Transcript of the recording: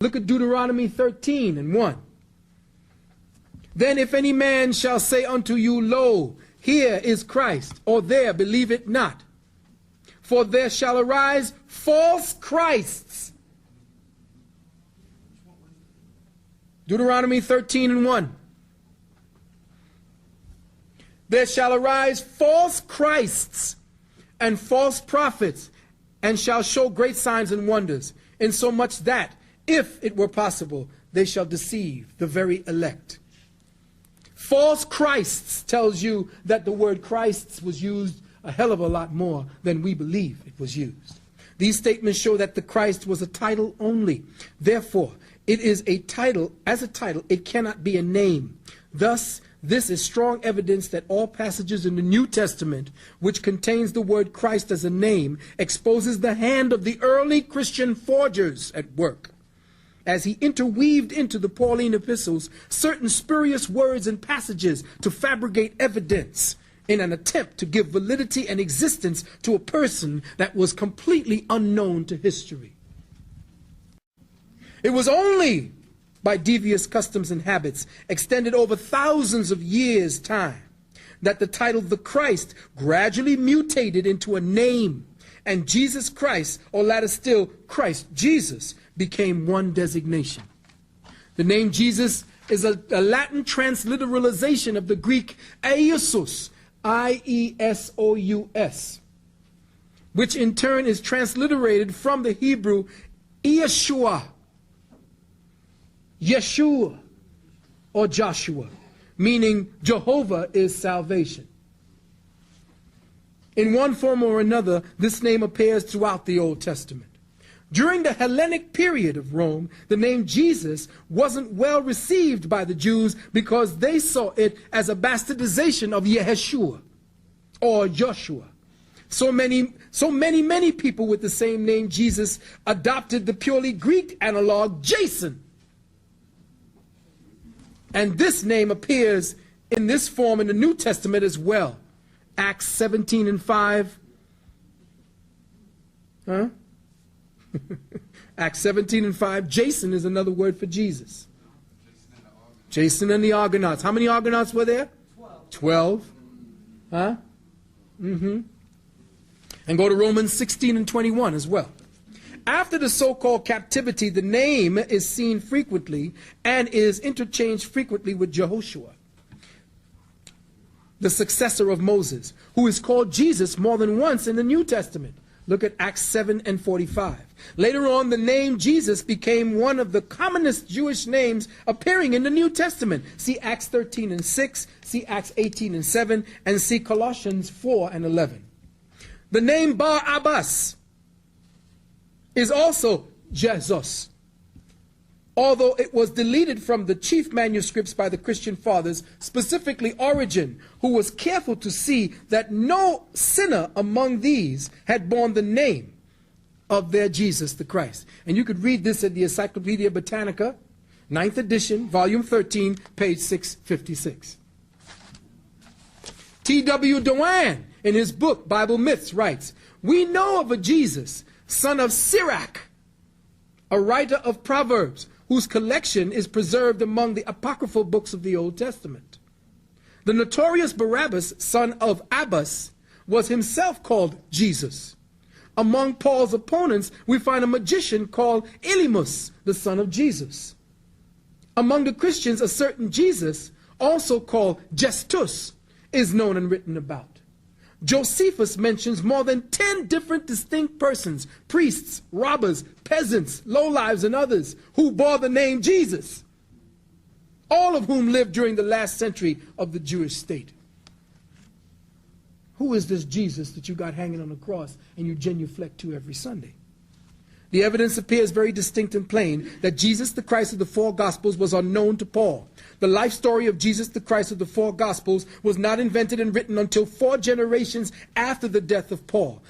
Look at Deuteronomy 13 and 1. Then if any man shall say unto you, Lo, here is Christ, or there, believe it not. For there shall arise false Christs. Deuteronomy 13 and 1. There shall arise false Christs and false prophets, and shall show great signs and wonders, insomuch that, if it were possible, they shall deceive the very elect. False Christs tells you that the word Christs was used a hell of a lot more than we believe it was used. These statements show that the Christ was a title only. Therefore, it is a title. As a title, it cannot be a name. Thus, this is strong evidence that all passages in the New Testament which contains the word Christ as a name exposes the hand of the early Christian forgers at work, as he interweaved into the Pauline epistles certain spurious words and passages to fabricate evidence in an attempt to give validity and existence to a person that was completely unknown to history. It was only by devious customs and habits extended over thousands of years' time that the title the Christ gradually mutated into a name, and Jesus Christ, or later still Christ Jesus, became one designation. The name Jesus is a Latin transliteralization of the Greek Iesus, I-E-S-O-U-S, which in turn is transliterated from the Hebrew Yeshua, Yeshua, or Joshua, meaning Jehovah is salvation. In one form or another, this name appears throughout the Old Testament. During the Hellenic period of Rome, the name Jesus wasn't well received by the Jews because they saw it as a bastardization of Yeshua or Joshua. So many people with the same name Jesus adopted the purely Greek analog Jason. And this name appears in this form in the New Testament as well. Acts 17 and 5. Acts 17 and 5. Jason is another word for Jesus. Jason and the Argonauts. How many Argonauts were there? 12. Huh? And go to Romans 16 and 21 as well. After the so-called captivity, the name is seen frequently and is interchanged frequently with Jehoshua, the successor of Moses, who is called Jesus more than once in the New Testament. Look at Acts 7 and 45. Later on, the name Jesus became one of the commonest Jewish names appearing in the New Testament. See Acts 13 and 6, see Acts 18 and 7, and see Colossians 4 and 11. The name Bar-Abbas is also Jesus, although it was deleted from the chief manuscripts by the Christian fathers, specifically Origen, who was careful to see that no sinner among these had borne the name of their Jesus the Christ. And you could read this at the Encyclopedia Britannica, 9th edition, volume 13, page 656. T.W. Dewan, in his book, Bible Myths, writes, "We know of a Jesus, son of Sirach, a writer of Proverbs, whose collection is preserved among the apocryphal books of the Old Testament. The notorious Barabbas, son of Abbas, was himself called Jesus. Among Paul's opponents, we find a magician called Elymas, the son of Jesus. Among the Christians, a certain Jesus, also called Justus, is known and written about. Josephus mentions more than 10 different distinct persons, priests, robbers, peasants, lowlives, and others, who bore the name Jesus, all of whom lived during the last century of the Jewish state." Who is this Jesus that you got hanging on the cross and you genuflect to every Sunday? The evidence appears very distinct and plain that Jesus the Christ of the four Gospels was unknown to Paul. The life story of Jesus the Christ of the four Gospels was not invented and written until 4 generations after the death of Paul.